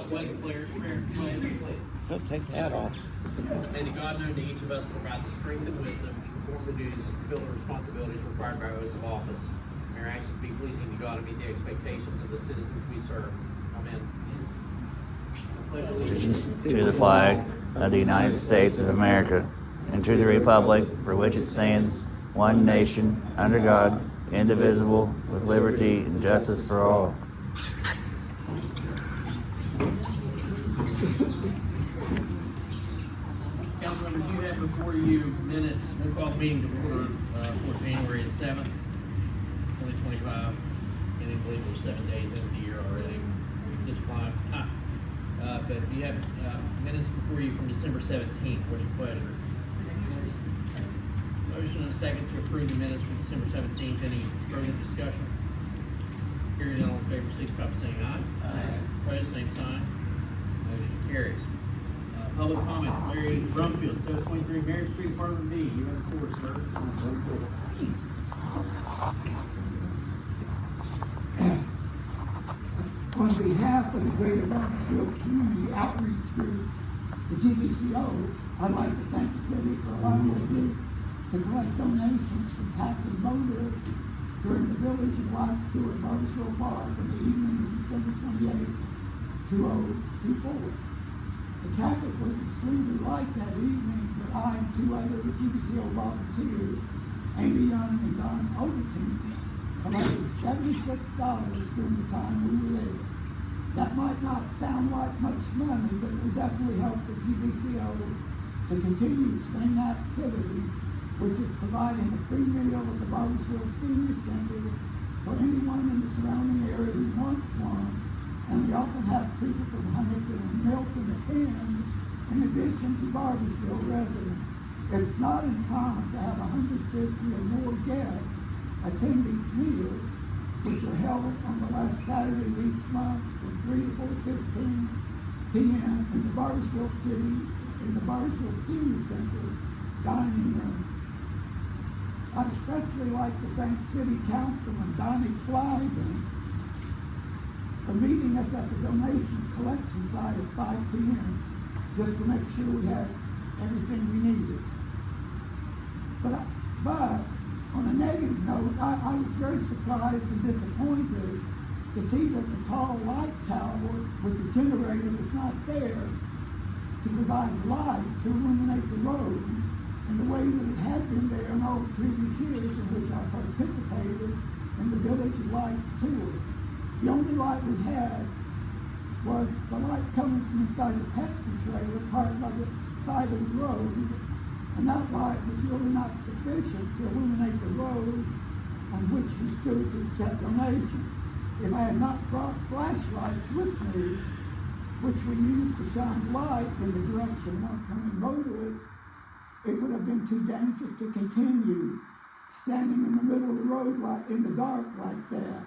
pledge of prayer. He'll take that off. May the God known to each of us provide the strength and wisdom to perform the duties and fulfill the responsibilities required by oaths of office. May our actions be pleasing to God and meet the expectations of the citizens we serve. Amen. Allegiance to the flag of the United States of America and to the republic for which it stands, one nation, under God, indivisible, with liberty and justice for all. Council members, you have before you minutes. We'll call the meeting to order for January 7th, 2025. And I believe we're 7 days into the year already. Just flying. But you have minutes before you from December 17th. What's your pleasure? Motion and a second to approve the minutes from December 17th. Any further discussion? Hearing none, all in favor, signify by saying aye. Aye. Opposed, same sign. Motion carries. Public comments. Larry Brumfield, 723 Mary Street, Apartment B. You have the floor, sir. On behalf of the Greater Barboursville Community Outreach Group, the GBCO, I'd like to thank the city for allowing the group to collect donations from passing motorists during the Village of Lights tour at Barboursville Park on the evening of December 28, 2024. The traffic was extremely light that evening, but I and two other GBCO volunteers, Amy Young and Don Overton, collected $76 during the time we were there. That might not sound like much money, but it will definitely help the GBCO to continue its main activity, which is providing a free meal at the Barboursville Senior Center for anyone in the surrounding area who wants one. And we often have people from Huntington and Milton attend, in addition to Barboursville residents. It's not uncommon to have 150 or more guests attend these meals, which are held on the last Saturday of each month from 3 to 4:15 p.m. in the Barboursville Senior Center dining room. I'd especially like to thank City Councilman Donnie Clyden for meeting us at the donation collection site at 5 p.m. just to make sure we had everything we needed. But on a negative note, I was very surprised and disappointed to see that the tall light tower with the generator was not there to provide light to illuminate the road in the way that it had been there in all the previous years in which I participated in the Village of Lights tour. The only light we had was the light coming from inside the Pepsi trailer parked by the side of the road, and that light was really not sufficient to illuminate the road on which we stood to accept donations. If I had not brought flashlights with me, which we used to shine light in the direction of oncoming motorists, it would have been too dangerous to continue standing in the middle of the road in the dark like that.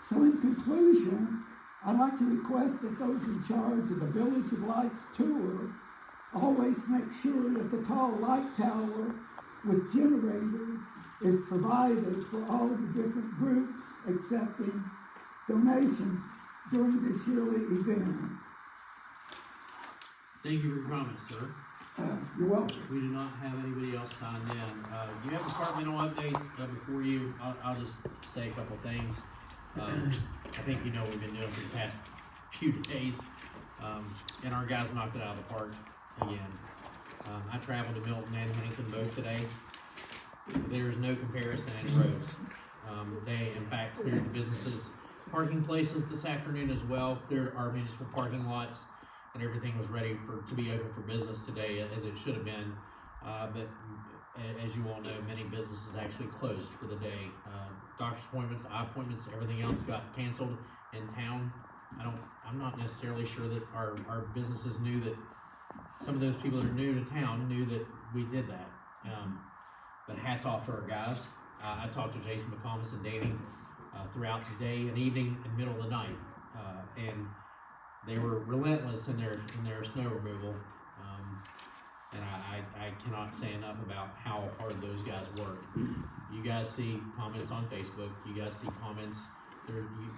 So in conclusion, I'd like to request that those in charge of the Village of Lights tour always make sure that the tall light tower with generator is provided for all the different groups accepting donations during this yearly event. Thank you for your comments, sir. You're welcome. We do not have anybody else signed in. Do you have departmental updates before you? I'll just say a couple things. I think you know what we've been doing for the past few days, and our guys knocked it out of the park again. I traveled to Milton and Huntington both today. There is no comparison in roads. They, in fact, cleared the businesses' parking places this afternoon as well, cleared our municipal parking lots, and everything was ready to be open for business today, as it should have been. But as you all know, many businesses actually closed for the day. Doctor's appointments, eye appointments, everything else got canceled in town. I'm not necessarily sure that our businesses knew that. Some of those people that are new to town knew that we did that. But hats off to our guys. I talked to Jason McComas and Danny throughout the day and evening and middle of the night, and they were relentless in their snow removal. And I cannot say enough about how hard those guys work. You guys see comments on Facebook. You guys see comments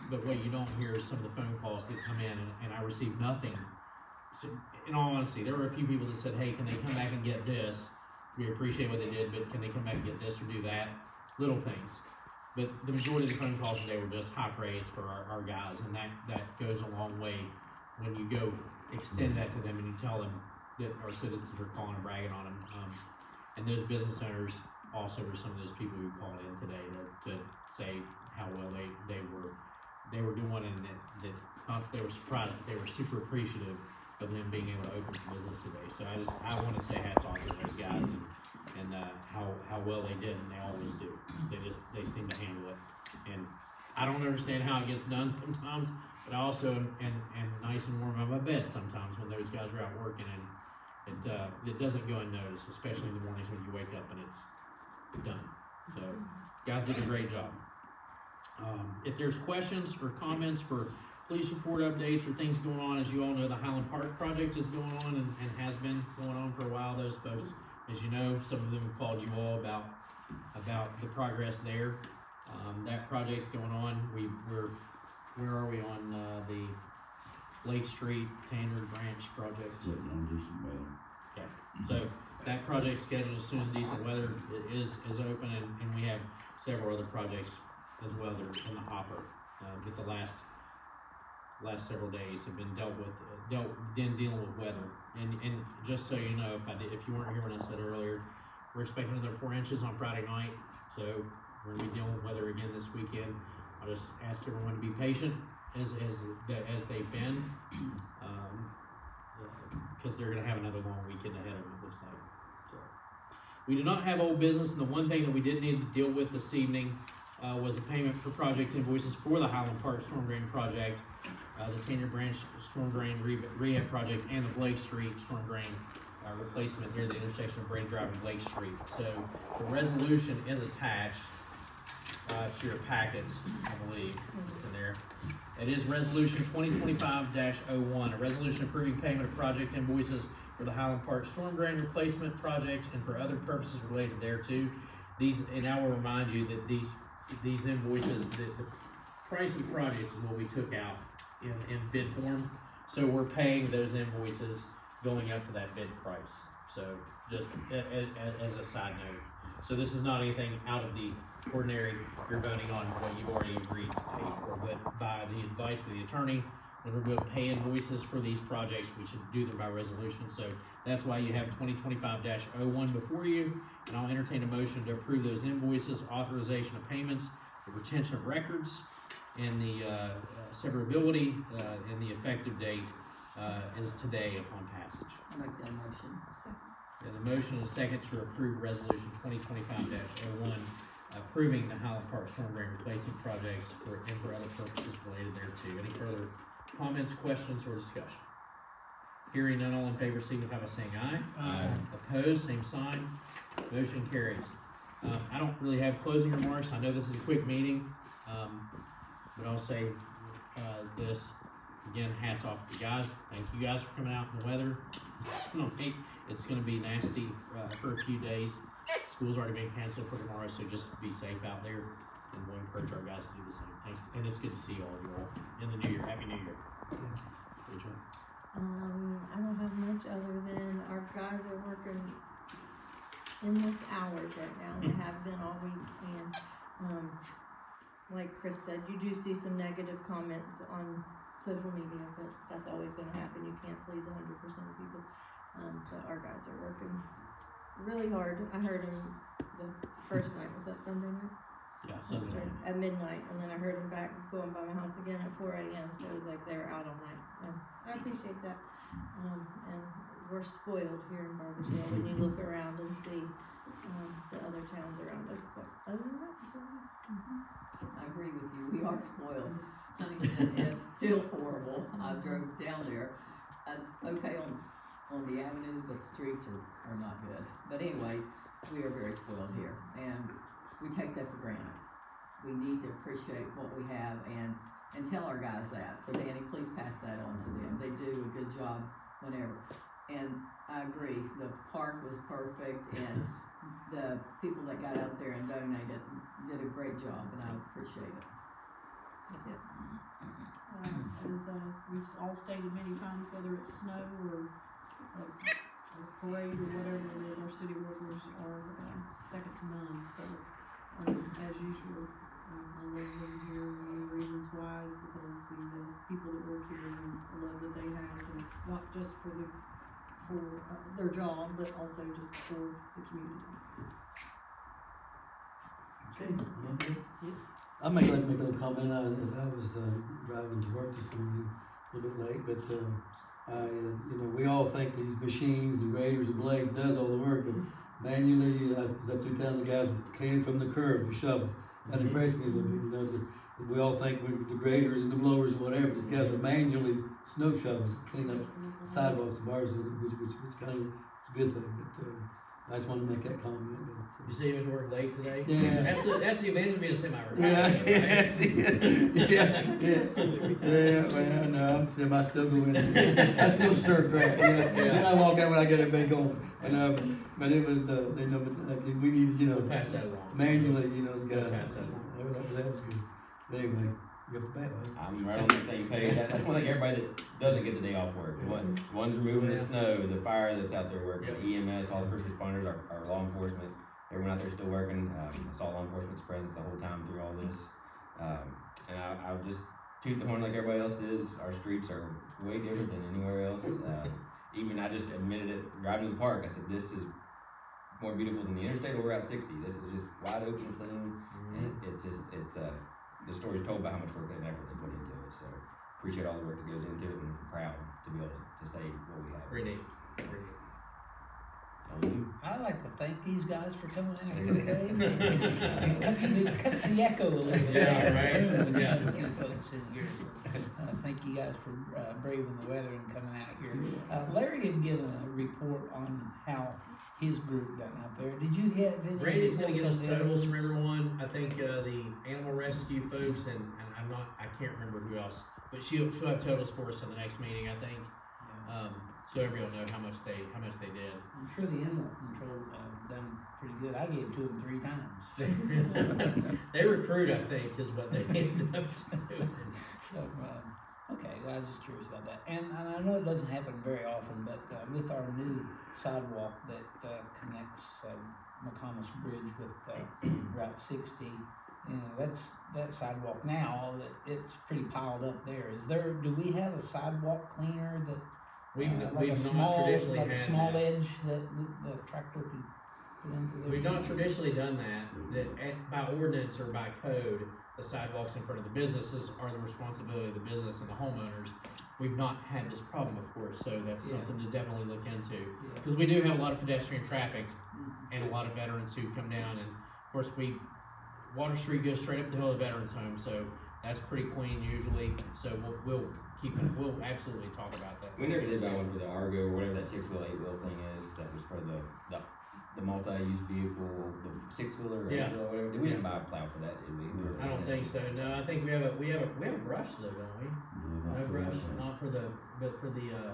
but what you don't hear is some of the phone calls that come in, and I received nothing. So, in all honesty, there were a few people that said, hey, can they come back and get this? We appreciate what they did, but can they come back and get this or do that? Little things. But the majority of the phone calls today were just high praise for our guys, and that goes a long way when you go extend that to them and you tell them that our citizens are calling and bragging on them. And those business owners also were some of those people who called in today to say how well they were doing, and that they were surprised, but they were super appreciative of them being able to open for business today. So I want to say hats off to those guys and how well they did, and they always do. They seem to handle it, and I don't understand how it gets done sometimes, but I also am nice and warm on my bed sometimes when those guys are out working, and it doesn't go unnoticed, especially in the mornings when you wake up and it's done. So guys did a great job. If there's questions or comments for police report updates or things going on, as you all know, the Highland Park project is going on and has been going on for a while. Those folks, as you know, some of them have called you all about the progress there. That project's going on. Where are we on the Lake Street Tanner Branch project? Okay, so that project's scheduled as soon as decent weather is open, and we have several other projects as well that are in the hopper. But the last several days have been dealing with weather. And just so you know, if you weren't here when I said earlier, we're expecting another 4 inches on Friday night. So we're gonna be dealing with weather again this weekend. I'll just ask everyone to be patient as they've been, because they're gonna have another long weekend ahead of them, it looks like. So we do not have old business, and the one thing that we did need to deal with this evening was a payment for project invoices for the Highland Park Storm Drain Project, the Tanner Branch Storm Drain Rehab Project, and the Blake Street Storm Drain replacement near the intersection of Brady Drive and Blake Street. So the resolution is attached to your packets, I believe. It's in there. It is Resolution 2025-01, a resolution approving payment of project invoices for the Highland Park Storm Drain Replacement Project and for other purposes related thereto. And I will remind you that these invoices, the price of the project is what we took out in bid form. So we're paying those invoices going up to that bid price. So just as a side note. So this is not anything out of the ordinary. You're voting on what you've already agreed to pay for, but by the advice of the attorney, when we're going to pay invoices for these projects, we should do them by resolution. So that's why you have 2025-01 before you, and I'll entertain a motion to approve those invoices, authorization of payments, the retention of records, and the severability, and the effective date is today upon passage. I'll make that motion. And the motion is second to approve resolution 2025-01, approving the Highland Park Storm Drain Replacement Projects and for other purposes related thereto. Any further comments, questions, or discussion? Hearing none, all in favor signify by saying aye. Aye. Opposed, same sign. Motion carries. I don't really have closing remarks. I know this is a quick meeting, but I'll say this again. Hats off to you guys. Thank you guys for coming out in the weather. It's going to be nasty for a few days. School's already been canceled for tomorrow, so just be safe out there, and we'll encourage our guys to do the same. Thanks, and it's good to see all of you all in the new year. Happy New Year. Rachel? I don't have much other than our guys are working endless hours right now. They have been all week, and like Chris said, you do see some negative comments on social media, but that's always going to happen. You can't please 100% of people. But our guys are working really hard. I heard them the first night. Was that Sunday night? Yeah, Sunday night. At midnight, and then I heard them back going by my house again at 4 a.m. So it was like they were out all night. And I appreciate that. And we're spoiled here in Barboursville when you look around and see the other towns around us. But other than that, it's all right. I agree with you. We are spoiled. Huntington is still horrible. I drove down there. It's okay on the avenues, but the streets are not good. But anyway, we are very spoiled here, and we take that for granted. We need to appreciate what we have and tell our guys that. So Danny, please pass that on to them. They do a good job whenever. And I agree, the park was perfect, and the people that got out there and donated did a great job, and I appreciate it. That's it. As we've all stated many times, whether it's snow or a parade or whatever it is, our city workers are second to none. So, as usual, I love living here. One of the reasons why is because the people that work here and the love that they have, and not just for their job, but also just for the community. Okay, I'd like to make a little comment. As I was driving to work this morning, a little bit late, but we all think these machines and graders and blades does all the work, but manually, I was up 2 times, the guys were cleaning from the curb with shovels. That impressed me a little bit, just we all think with the graders and the blowers and whatever, these guys are manually snow shovels to clean up sidewalks and bars, which kind of, it's a good thing, but I just wanted to make that comment. You say you went to work late today? Yeah. That's the advantage of being a semi-retired. Well, no, I'm still going. I still stir crack. Then I walk out when I get it back on. But it was, we need, We'll pass that along. manually, those guys. Pass that along. That was good. But anyway, you're up the bat, bud. I'm right on the same page. That's one thing everybody that doesn't get the day off work. The ones removing the snow, the fire that's out there working, the EMS, all the first responders, our law enforcement, everyone out there still working. I saw law enforcement's presence the whole time through all this. And I'll just toot the horn like everybody else is. Our streets are way different than anywhere else. Even I just admitted it driving to the park. I said, this is more beautiful than the interstate over Route 60. This is just wide open, clean, and it's the story's told about how much work and effort they put into it. So appreciate all the work that goes into it, and proud to be able to say what we have. Pretty neat. I'd like to thank these guys for coming out here today. It cuts the echo a little bit. Yeah, right. Yeah. A few folks in here. So, thank you guys for braving the weather and coming out here. Larry had given a report on how his group done out there. Did you have any? Brandy's gonna get us reports on the totals others? from everyone. I think the animal rescue folks and I can't remember who else, but she'll have totals for us in the next meeting, I think. So everyone will know how much they did. I'm sure the animal control done pretty good. I gave to them 3 times. They recruit, I think, is what they end up doing. So, okay, well, I was just curious about that. And I know it doesn't happen very often, but with our new sidewalk that connects McComas Bridge with Route 60, that sidewalk now, it's pretty piled up there. Do we have a sidewalk cleaner that We've like a not small, traditionally like a had small that. edge that the tractor could put into there? We've not traditionally done that. By ordinance or by code, the sidewalks in front of the businesses are the responsibility of the business and the homeowners. We've not had this problem, of course, so that's something to definitely look into. Because we do have a lot of pedestrian traffic and a lot of veterans who come down, and of course Water Street goes straight up the hill of the Veterans Home, so that's pretty clean usually. So we'll absolutely talk about that. We never did buy one for the Argo or whatever that 6-wheel, 8-wheel thing is. That was for the multi-use vehicle, the 6-wheeler or 8-wheeler, whatever. We didn't buy a plow for that, did we? I don't think so. No, I think we have a brush though, don't we? No brush, not for the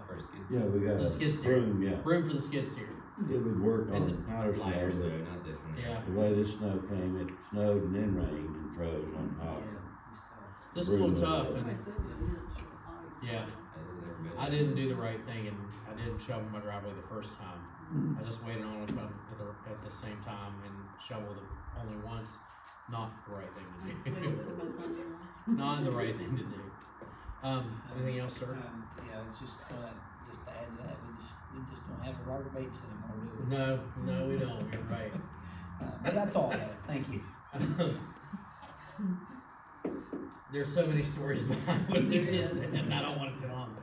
First skid. Yeah, we got the a skid steer. broom, Broom for the skid steer. It would work on It's powder snow, Lighter snow, but not this one. Yeah. the way this snow came, it snowed and then rained and froze on top. This is a little tough, and I said the inch of ice. yeah, That's never been. I didn't do the right thing, and I didn't shovel my driveway the first time. I just waited on it to come at the same time and shoveled it only once. Not the right thing to do. Not the right thing to do. Anything else, sir? Yeah, it's just to add to that, we just don't have a Robert Bates anymore, do we? No, we don't. You're right. But that's all I have. Thank you. There's so many stories behind what you just said, and I don't want to tell them.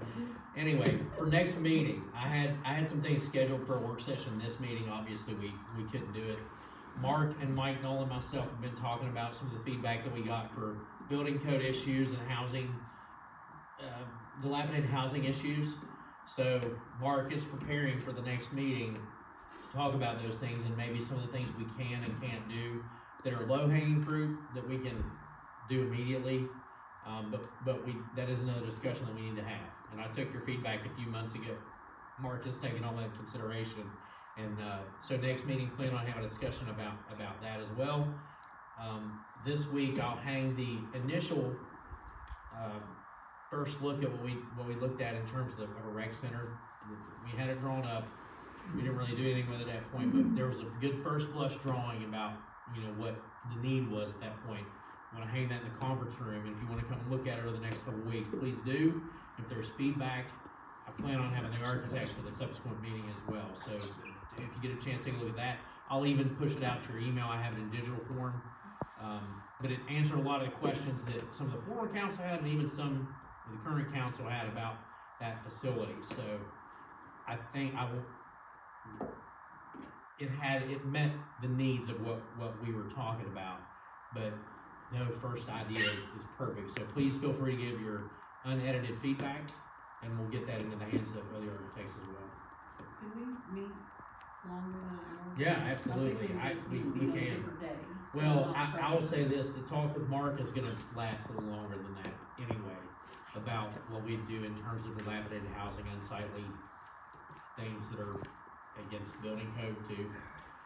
Anyway, for next meeting, I had some things scheduled for a work session. This meeting, obviously, we couldn't do it. Mark and Mike Nolan and myself have been talking about some of the feedback that we got for building code issues and housing, dilapidated housing issues. So Mark is preparing for the next meeting to talk about those things and maybe some of the things we can and can't do that are low-hanging fruit that we can do immediately. But that is another discussion that we need to have. And I took your feedback a few months ago. Mark has taken all that into consideration. And so next meeting, plan on having a discussion about that as well. This week, I'll hang the initial first look at what we looked at in terms of a rec center. We had it drawn up. We didn't really do anything with it at that point, but there was a good first blush drawing about, you know, what the need was at that point. I wanna hang that in the conference room, and if you wanna come and look at it over the next couple of weeks, please do. If there's feedback, I plan on having the architects at a subsequent meeting as well. So if you get a chance, take a look at that. I'll even push it out to your email. I have it in digital form. But it answered a lot of the questions that some of the former council had, and even some of the current council had about that facility. So I think it met the needs of what we were talking about, but no first idea is perfect. So please feel free to give your unedited feedback, and we'll get that into the hands of the architects as well. Can we meet longer than an hour? Yeah, absolutely. We can. Different days. Well, I will say this, the talk with Mark is gonna last a little longer than that anyway, about what we do in terms of dilapidated housing, unsightly things that are against building code too.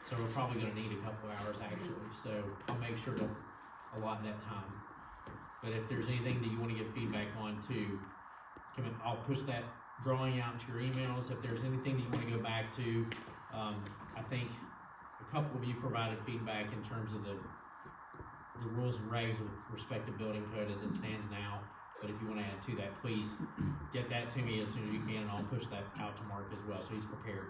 So we're probably gonna need a couple hours actually, so I'll make sure to allot that time. But if there's anything that you wanna get feedback on too, come in, I'll push that drawing out to your emails. If there's anything that you wanna go back to, I think a couple of you provided feedback in terms of the rules and regs with respect to building code as it stands now. But if you want to add to that, please get that to me as soon as you can, and I'll push that out to Mark as well, so he's prepared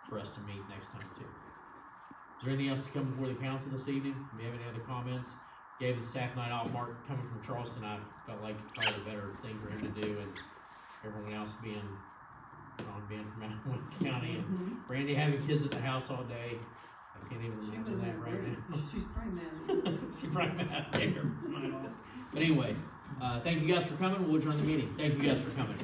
for us to meet next time too. Is there anything else to come before the council this evening? Do we have any other comments? Gave the staff night off. Mark coming from Charleston, I felt like probably a better thing for him to do, and everyone else being from out of Wayne County, and Brandy having kids at the house all day. I can't even imagine that right now. She's probably mad. She's probably mad. Take her night off. But anyway, thank you guys for coming. We'll adjourn the meeting. Thank you guys for coming.